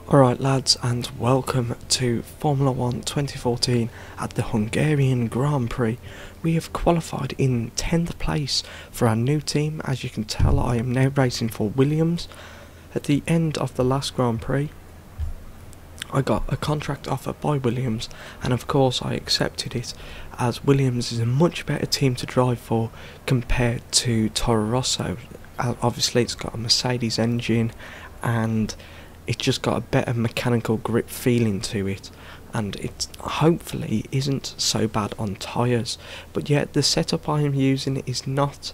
Alright lads, and welcome to Formula 1 2014 at the Hungarian Grand Prix. We have qualified in 10th place for our new team. As you can tell, I am now racing for Williams. At the end of the last Grand Prix, I got a contract offer by Williams, and of course I accepted it, as Williams is a much better team to drive for compared to Toro Rosso. Obviously it's got a Mercedes engine and it's just got a better mechanical grip feeling to it, and it hopefully isn't so bad on tyres. But yet the setup I am using is not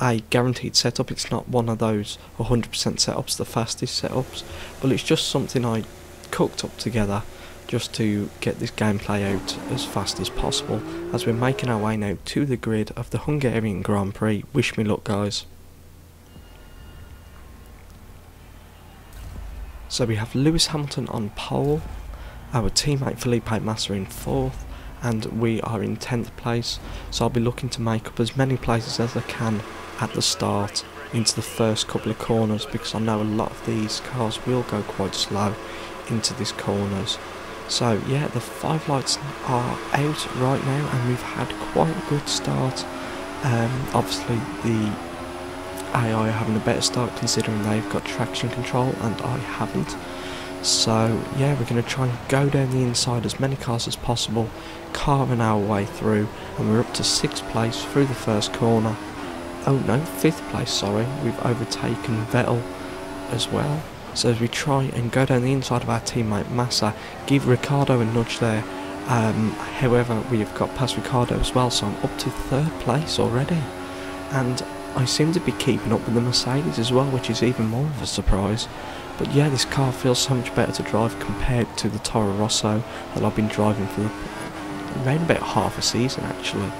a guaranteed setup. It's not one of those 100% setups, the fastest setups, but it's just something I cooked up together just to get this gameplay out as fast as possible, as we're making our way now to the grid of the Hungarian Grand Prix. Wish me luck, guys. So we have Lewis Hamilton on pole, our teammate Felipe Massa in 4th, and we are in 10th place. So I'll be looking to make up as many places as I can at the start into the first couple of corners, because I know a lot of these cars will go quite slow into these corners. So yeah, the 5 lights are out right now and we've had quite a good start. Obviously the AI are having a better start considering they've got traction control and I haven't. So yeah, we're going to try and go down the inside as many cars as possible, carving our way through, and we're up to 6th place through the first corner. Oh no, 5th place, sorry. We've overtaken Vettel as well. So as we try and go down the inside of our teammate Massa, give Ricciardo a nudge there. However, we have got past Ricciardo as well, so I'm up to 3rd place already. And I seem to be keeping up with the Mercedes as well, which is even more of a surprise. But yeah, this car feels so much better to drive compared to the Toro Rosso that I've been driving for around about half a season actually.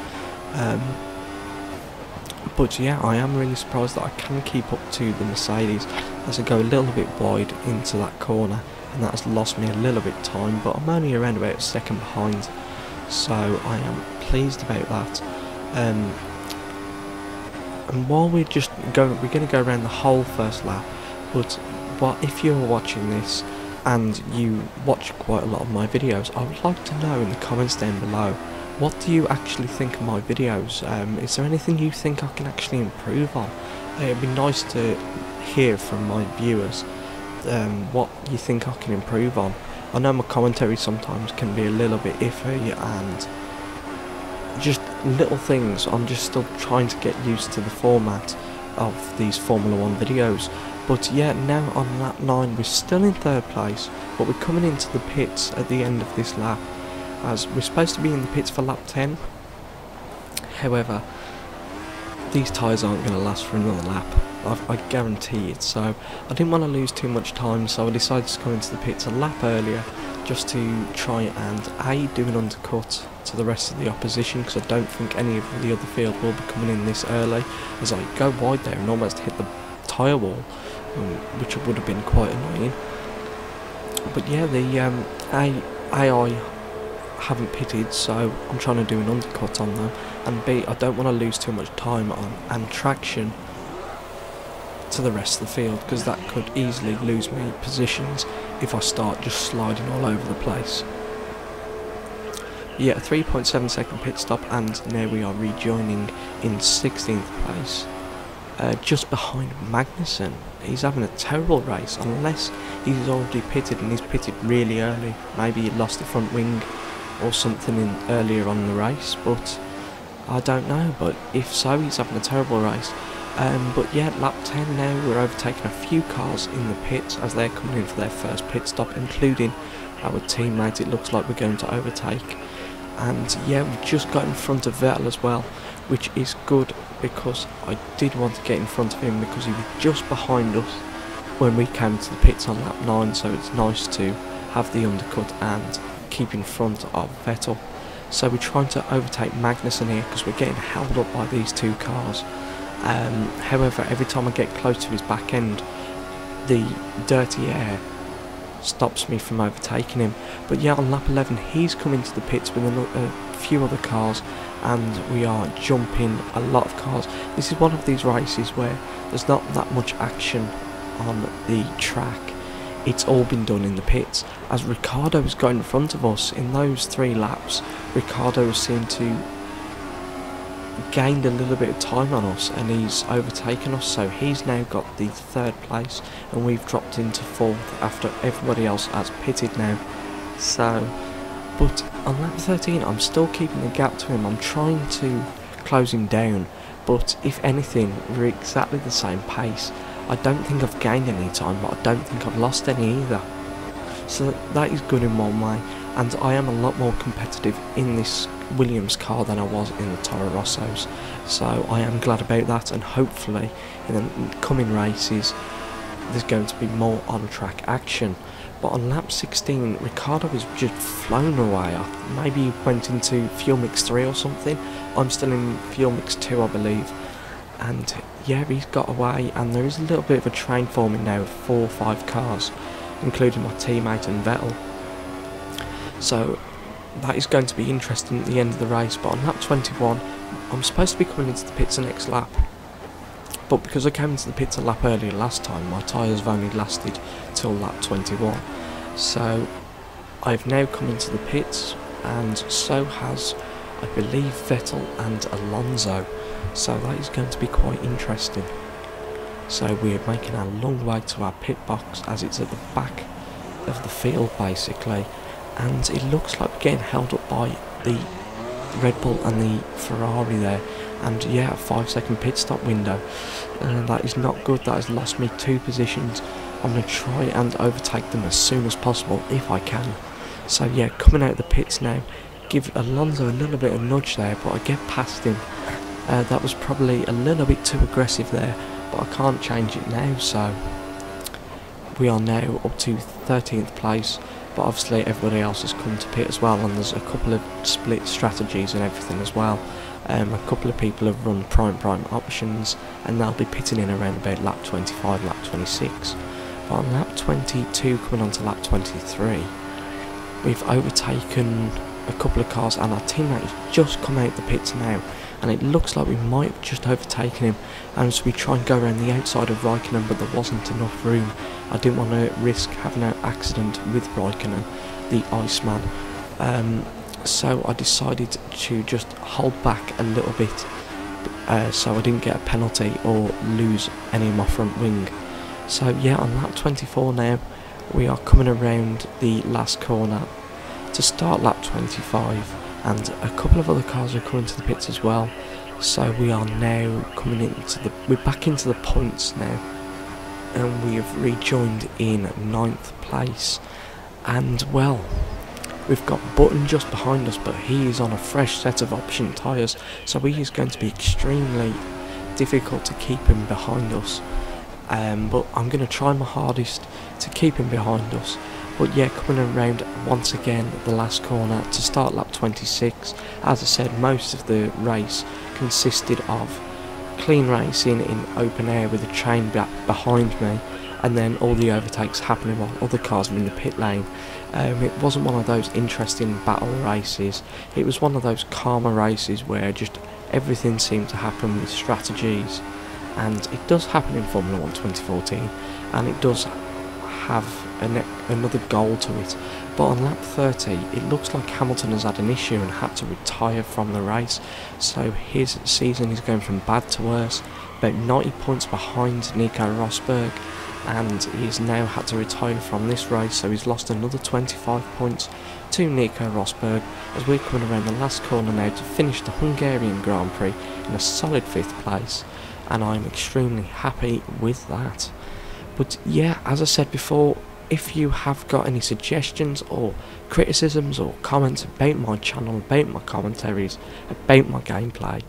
But yeah, I am really surprised that I can keep up to the Mercedes as I go a little bit wide into that corner, and that has lost me a little bit of time, but I'm only around about a second behind, so I am pleased about that. And while we're going to go around the whole first lap, but if you're watching this and you watch quite a lot of my videos, I would like to know in the comments down below, what do you actually think of my videos? Is there anything you think I can actually improve on? It'd be nice to hear from my viewers what you think I can improve on. I know my commentary sometimes can be a little bit iffy and just little things. I'm just still trying to get used to the format of these Formula 1 videos. But yeah, now on lap 9 we're still in 3rd place, but we're coming into the pits at the end of this lap, as we're supposed to be in the pits for lap 10. However, these tyres aren't going to last for another lap, I guarantee it, so I didn't want to lose too much time, so I decided to come into the pits a lap earlier just to try and do an undercut to the rest of the opposition, because I don't think any of the other field will be coming in this early, as I go wide there and almost hit the tyre wall, which would have been quite annoying. But yeah, the AI haven't pitted, so I'm trying to do an undercut on them, and B, I don't want to lose too much time on and traction to the rest of the field, because that could easily lose me positions if I start just sliding all over the place. Yeah, a 3.7 second pit stop, and now we are rejoining in 16th place, just behind Magnussen. He's having a terrible race, unless he's already pitted and he's pitted really early. Maybe he lost the front wing or something earlier on in the race, but I don't know. But if so, he's having a terrible race. But yeah, lap 10 now, we're overtaking a few cars in the pits as they're coming in for their first pit stop, including our teammate. It looks like we're going to overtake, and yeah, we've just got in front of Vettel as well, which is good, because I did want to get in front of him because he was just behind us when we came to the pits on lap 9, so it's nice to have the undercut and keep in front of Vettel. So we're trying to overtake Magnussen here because we're getting held up by these two cars. However, every time I get close to his back end, the dirty air stops me from overtaking him. But yeah, on lap 11 he's come into the pits with a few other cars, and we are jumping a lot of cars. This is one of these races where there's not that much action on the track. it's all been done in the pits, as Ricciardo has got in front of us in those 3 laps. Ricciardo seemed to gained a little bit of time on us, and he's overtaken us, so he's now got the 3rd place, and we've dropped into 4th after everybody else has pitted now. So, but on lap 13 I'm still keeping the gap to him. I'm trying to close him down, but if anything we're exactly the same pace. I don't think I've gained any time, but I don't think I've lost any either, so that is good in one way. And I am a lot more competitive in this Williams car than I was in the Toro Rossos, so I am glad about that, and hopefully in the coming races there's going to be more on-track action. But on lap 16 Ricciardo was just flown away. Maybe he went into fuel mix 3 or something. I'm still in fuel mix 2 I believe, and yeah, he's got away, and there is a little bit of a train forming now of 4 or 5 cars, including my teammate and Vettel. So that is going to be interesting at the end of the race. But on lap 21 I'm supposed to be coming into the pits the next lap, but because I came into the pits a lap earlier last time, my tyres have only lasted till lap 21. So I've now come into the pits, and so has, I believe, Vettel and Alonso, so that is going to be quite interesting. So we're making our long way to our pit box, as it's at the back of the field basically, and it looks like we're getting held up by the Red Bull and the Ferrari there, and yeah, a 5-second pit stop window, and that is not good. That has lost me 2 positions. I'm going to try and overtake them as soon as possible if I can. So yeah, coming out of the pits now, give Alonso a little bit of nudge there, but I get past him. That was probably a little bit too aggressive there, but I can't change it now. So we are now up to 13th place, but obviously everybody else has come to pit as well, and there's a couple of split strategies and everything as well. A couple of people have run prime options, and they'll be pitting in around about lap 25, lap 26. But on lap 22 coming on to lap 23, we've overtaken a couple of cars, and our teammate has just come out the pits now, and it looks like we might have just overtaken him. And so we try and go around the outside of Raikkonen, but there wasn't enough room. I didn't want to risk having an accident with Raikkonen, the Iceman. So I decided to just hold back a little bit, so I didn't get a penalty or lose any of my front wing. So yeah, on lap 24 now, we are coming around the last corner to start lap 25, and a couple of other cars are coming to the pits as well. So we are now coming into we're back into the points now, and we have rejoined in 9th place. And well, we've got Button just behind us, but he is on a fresh set of option tyres, so he is going to be extremely difficult to keep him behind us. But I'm going to try my hardest to keep him behind us. But yeah, coming around once again the last corner to start lap 26. As I said, most of the race consisted of clean racing in open air with a train behind me, and then all the overtakes happening while other cars were in the pit lane. It wasn't one of those interesting battle races. It was one of those calmer races where just everything seemed to happen with strategies, and it does happen in Formula 1 2014, and it does have another goal to it. But on lap 30 it looks like Hamilton has had an issue and had to retire from the race, so his season is going from bad to worse, about 90 points behind Nico Rosberg, and he's now had to retire from this race, so he's lost another 25 points to Nico Rosberg, as we're coming around the last corner now to finish the Hungarian Grand Prix in a solid 5th place, and I'm extremely happy with that. But yeah, as I said before, if you have got any suggestions or criticisms or comments about my channel, about my commentaries, about my gameplay,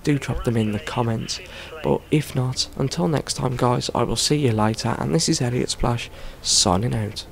do drop them in the comments. But if not, until next time guys, I will see you later, and this is Elliot Splash signing out.